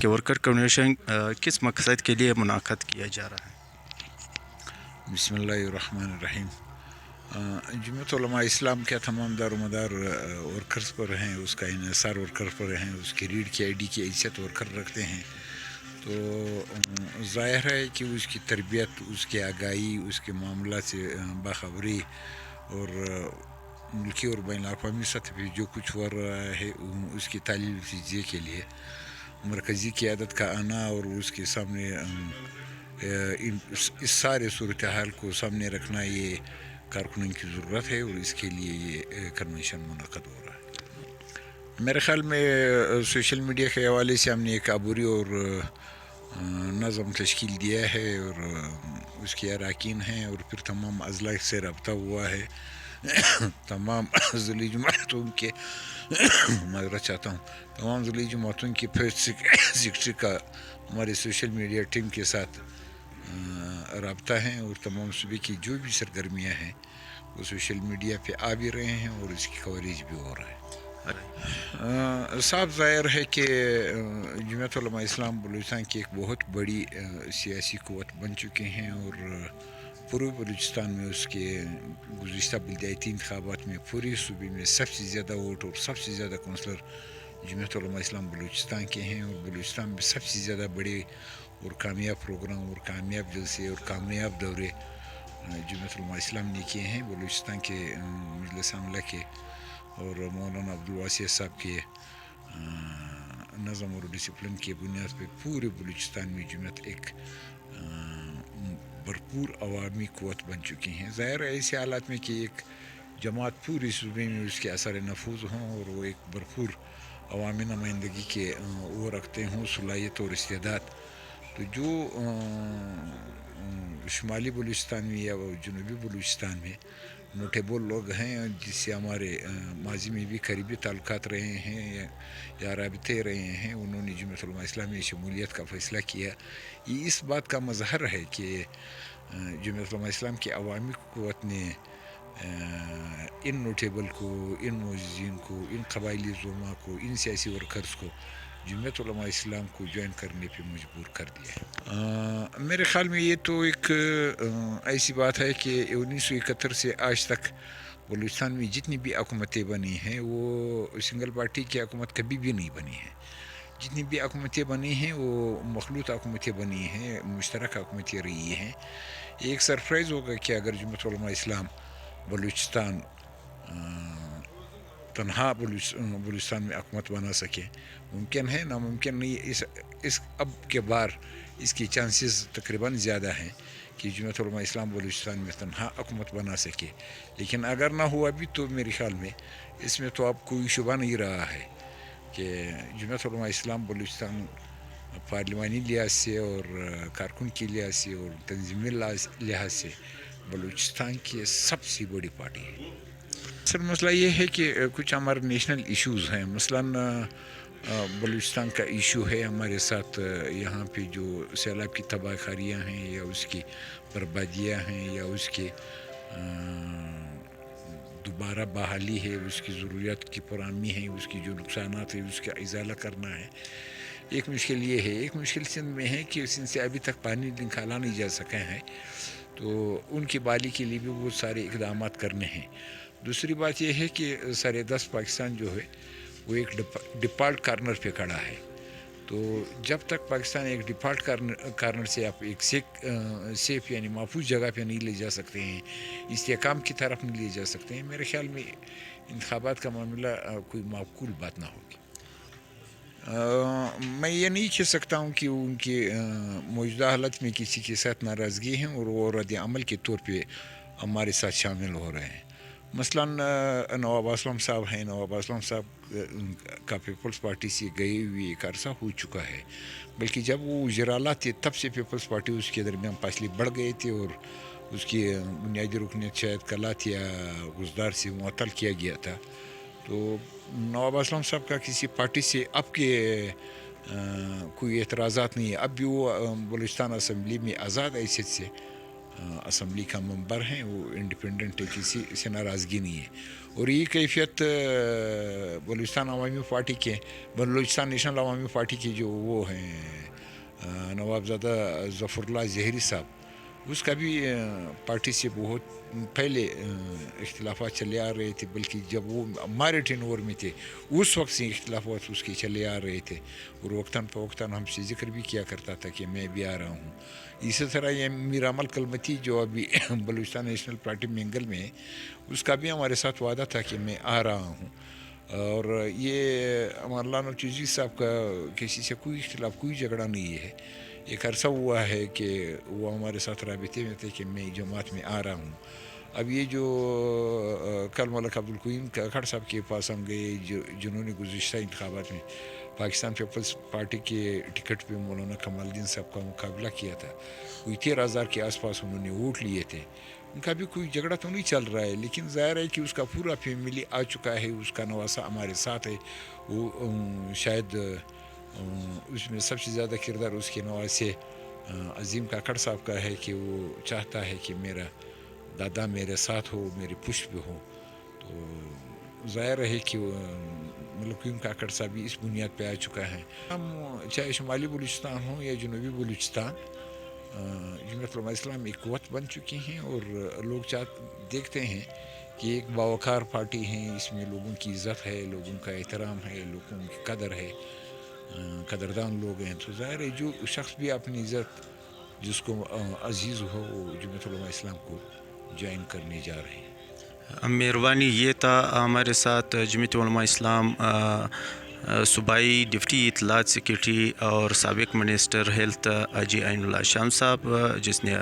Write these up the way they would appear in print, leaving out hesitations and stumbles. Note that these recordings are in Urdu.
کہ ورکر کنونشن کس مقصد کے لیے منعقد کیا جا رہا ہے؟ بسم اللہ الرحمن الرحیم۔ جمعیت علماء اسلام کا تمام دار و مدار ورکرز پر ہیں، اس کا انحصار ورکر پر ہیں، اس کی ریڑھ کی آئی ڈی کی حیثیت ورکر رکھتے ہیں، تو ظاہر ہے کہ اس کی تربیت، اس کی آگاہی، اس کے معاملات سے باخبری اور ملکی اور بین الاقوامی سطح پہ جو کچھ ہو رہا ہے اس کی تعلیم تجزیے کے لیے مرکزی قیادت کا آنا اور اس کے سامنے اس سارے صورتحال کو سامنے رکھنا یہ کارکنوں کی ضرورت ہے، اور اس کے لیے یہ کنونشن منعقد ہو رہا ہے۔ میرے خیال میں سوشل میڈیا کے حوالے سے ہم نے ایک عبوری اور نظم تشکیل دیا ہے، اور اس کے اراکین ہیں، اور پھر تمام اضلاع سے رابطہ ہوا ہے، تمام ضلعی جماعتوں کے معذرت چاہتا ہوں، تمام ضلعی جماعتوں کی سیکرٹری کا ہمارے سوشل میڈیا ٹیم کے ساتھ رابطہ ہیں، اور تمام صوبے کی جو بھی سرگرمیاں ہیں وہ سوشل میڈیا پہ آ بھی رہے ہیں اور اس کی کوریج بھی ہو رہا ہے۔ صاف ظاہر ہے کہ جمعیت علماء اسلام بلوچستان کی ایک بہت بڑی سیاسی قوت بن چکے ہیں، اور پورے بلوچستان میں اس کے گزشتہ بلدیاتی انتخابات میں پورے صوبے میں سب سے زیادہ ووٹ اور سب سے زیادہ کونسلر جمعیت علماء اسلام بلوچستان کے ہیں، اور بلوچستان میں سب سے زیادہ بڑے اور کامیاب پروگرام اور کامیاب جلسے اور کامیاب دورے جمعیت علماء اسلام نے کیے ہیں بلوچستان کے مجلس عاملہ کے اور مولانا عبدالواسع صاحب کے نظم اور ڈسپلن کی بنیاد پہ پورے بلوچستان میں جمعیت ایک بھرپور عوامی قوت بن چکی ہیں۔ ظاہر ہے ایسے حالات میں کہ ایک جماعت پوری صوبے میں اس کے اثر نفوذ ہوں اور وہ ایک بھرپور عوامی نمائندگی کے وہ رکھتے ہوں صلاحیت اور استعداد، تو جو شمالی بلوچستان میں یا جنوبی بلوچستان میں نوٹیبل لوگ ہیں جس سے ہمارے ماضی میں بھی قریبی تعلقات رہے ہیں یا رابطے رہے ہیں، انہوں نے جمعیت علماء اسلام میں شمولیت کا فیصلہ کیا، یہ اس بات کا مظہر ہے کہ جمعیت علماء اسلام کی عوامی قوت نے ان نوٹیبل کو، ان معززین کو، ان قبائلی زعماء کو، ان سیاسی ورکرز کو جمعیت علماء اسلام کو جوائن کرنے پہ مجبور کر دیا ہے۔ میرے خیال میں یہ تو ایک ایسی بات ہے کہ 1971 سے آج تک بلوچستان میں جتنی بھی حکومتیں بنی ہیں وہ سنگل پارٹی کی حکومت کبھی بھی نہیں بنی ہے۔ جتنی بھی حکومتیں بنی ہیں وہ مخلوط حکومتیں بنی ہیں، مشترک حکومتیں رہی ہیں۔ ایک سرپرائز ہوگا کہ اگر جمعیت علماء اسلام بلوچستان تنہا بلوچستان میں حکومت بنا سکے، ممکن ہے، ناممکن نہیں، اس اب کے بار اس کی چانسز تقریباً زیادہ ہیں کہ جمعیت علماء اسلام بلوچستان میں تنہا حکومت بنا سکے، لیکن اگر نہ ہوا بھی تو میرے خیال میں اس میں تو اب کوئی شبہ نہیں رہا ہے کہ جمعیت علماء اسلام بلوچستان پارلیمانی لحاظ سے اور کارکن کی لحاظ سے اور تنظیمی لحاظ سے بلوچستان کی سب سے بڑی پارٹی ہے۔ اصل مسئلہ یہ ہے کہ کچھ ہمارے نیشنل ایشوز ہیں، مثلاً بلوچستان کا ایشو ہے ہمارے ساتھ، یہاں پہ جو سیلاب کی تباہ کاریاں ہیں یا اس کی بربادیاں ہیں یا اس کے دوبارہ بحالی ہے، اس کی ضروریات کی پرامی ہے، اس کی جو نقصانات ہیں اس کا ازالہ کرنا ہے۔ ایک مشکل یہ ہے، ایک مشکل سندھ میں ہے کہ سندھ سے ابھی تک پانی نکالا نہیں جا سکا ہے، تو ان کی بحالی کے لیے بھی بہت سارے اقدامات کرنے ہیں۔ دوسری بات یہ ہے کہ سر دست پاکستان جو ہے وہ ایک ڈیفالٹ کارنر پہ کھڑا ہے، تو جب تک پاکستان ایک ڈیفالٹ کارنر سے آپ ایک سیف یعنی محفوظ جگہ پہ نہیں لے جا سکتے ہیں، استحکام کی طرف نہیں لے جا سکتے ہیں، میرے خیال میں انتخابات کا معاملہ کوئی معقول بات نہ ہوگی۔ میں یہ نہیں کہہ سکتا ہوں کہ ان کی موجودہ حالت میں کسی کے ساتھ ناراضگی ہیں اور وہ رد عمل کے طور پہ ہمارے ساتھ شامل ہو رہے ہیں۔ مثلاً نواب اسلم صاحب ہیں. نواب اسلم صاحب کا پیپلز پارٹی سے گئے ہوئے ایک عرصہ ہو چکا ہے, بلکہ جب وہ وزراء تھے تب سے پیپلز پارٹی اس کے درمیان فاصلے بڑھ گئے تھے اور اس کی بنیادی رکنیت شاید کلات یا گزدار سے معطل کیا گیا تھا. تو نواب اسلم صاحب کا کسی پارٹی سے اب کے کوئی اعتراضات نہیں ہے. اب بھی وہ بلوچستان اسمبلی میں آزاد حیثیت سے اسمبلی کا ممبر ہیں, وہ انڈیپینڈنٹ ہے, کسی سے ناراضگی نہیں ہے. اور یہ کیفیت بلوچستان عوامی پارٹی کے, بلوچستان نیشنل عوامی پارٹی کے جو وہ ہیں نوابزادہ ظفر اللہ زہری صاحب, اس کا بھی پارٹی سے بہت پہلے اختلافات چلے آ رہے تھے, بلکہ جب وہ ہمارے ٹینور میں تھے اس وقت سے اختلافات اس کے چلے آ رہے تھے, اور وقتاً فوقتاً ہم سے ذکر بھی کیا کرتا تھا کہ میں بھی آ رہا ہوں. اسی طرح یہ میر عمل کلمتی جو ابھی بلوچستان نیشنل پارٹی منگل میں ہے, اس کا بھی ہمارے ساتھ وعدہ تھا کہ میں آ رہا ہوں. اور یہ مولانا چوزی صاحب کا کسی سے کوئی اختلاف, کوئی جھگڑا نہیں ہے. ایک عرصہ ہوا ہے کہ وہ ہمارے ساتھ رابطے میں تھے کہ میں جماعت میں آ رہا ہوں. اب یہ جو کل ملک عبدالقیوم کاکڑ صاحب کے پاس ہم گئے, جنہوں نے گزشتہ انتخابات میں پاکستان پیپلز پارٹی کے ٹکٹ پہ مولانا کمال الدین صاحب کا مقابلہ کیا تھا, کوئی 13,000 کے آس پاس انہوں نے ووٹ لیے تھے. ان کا بھی کوئی جھگڑا تو نہیں چل رہا ہے, لیکن ظاہر ہے کہ اس کا پورا فیملی آ چکا ہے, اس کا نواسہ ہمارے ساتھ ہے. وہ شاید اس میں سب سے زیادہ کردار اس کے نواسے عظیم کاکڑ صاحب کا ہے کہ وہ چاہتا ہے کہ میرا دادا میرے ساتھ ہو, میری پشت پہ ہو. تو ظاہر ہے کہ ملک کاکڑ صاحب بھی اس بنیاد پہ آ چکا ہے. ہم چاہے شمالی بلوچستان ہوں یا جنوبی بلوچستان, جمعیت علماء اسلام ایک قوت بن چکی ہیں, اور لوگ دیکھتے ہیں کہ ایک باوقار پارٹی ہیں, اس میں لوگوں کی عزت ہے, لوگوں کا احترام ہے, لوگوں کی قدر ہے, قدردان لوگ ہیں. تو ظاہر ہے جو شخص بھی اپنی عزت جس کو عزیز ہو وہ جمعیت علماء اسلام کو جوائن کرنے جا رہے ہیں. مہربانی. یہ تھا ہمارے ساتھ جمعیت علماء اسلام صوبائی ڈپٹی اطلاعات سیکریٹری اور سابق منسٹر ہیلتھ حاجی عین اللہ شام صاحب, جس نے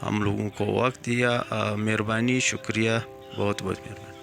ہم لوگوں کو وقت دیا. مہربانی, شکریہ, بہت بہت مہربانی.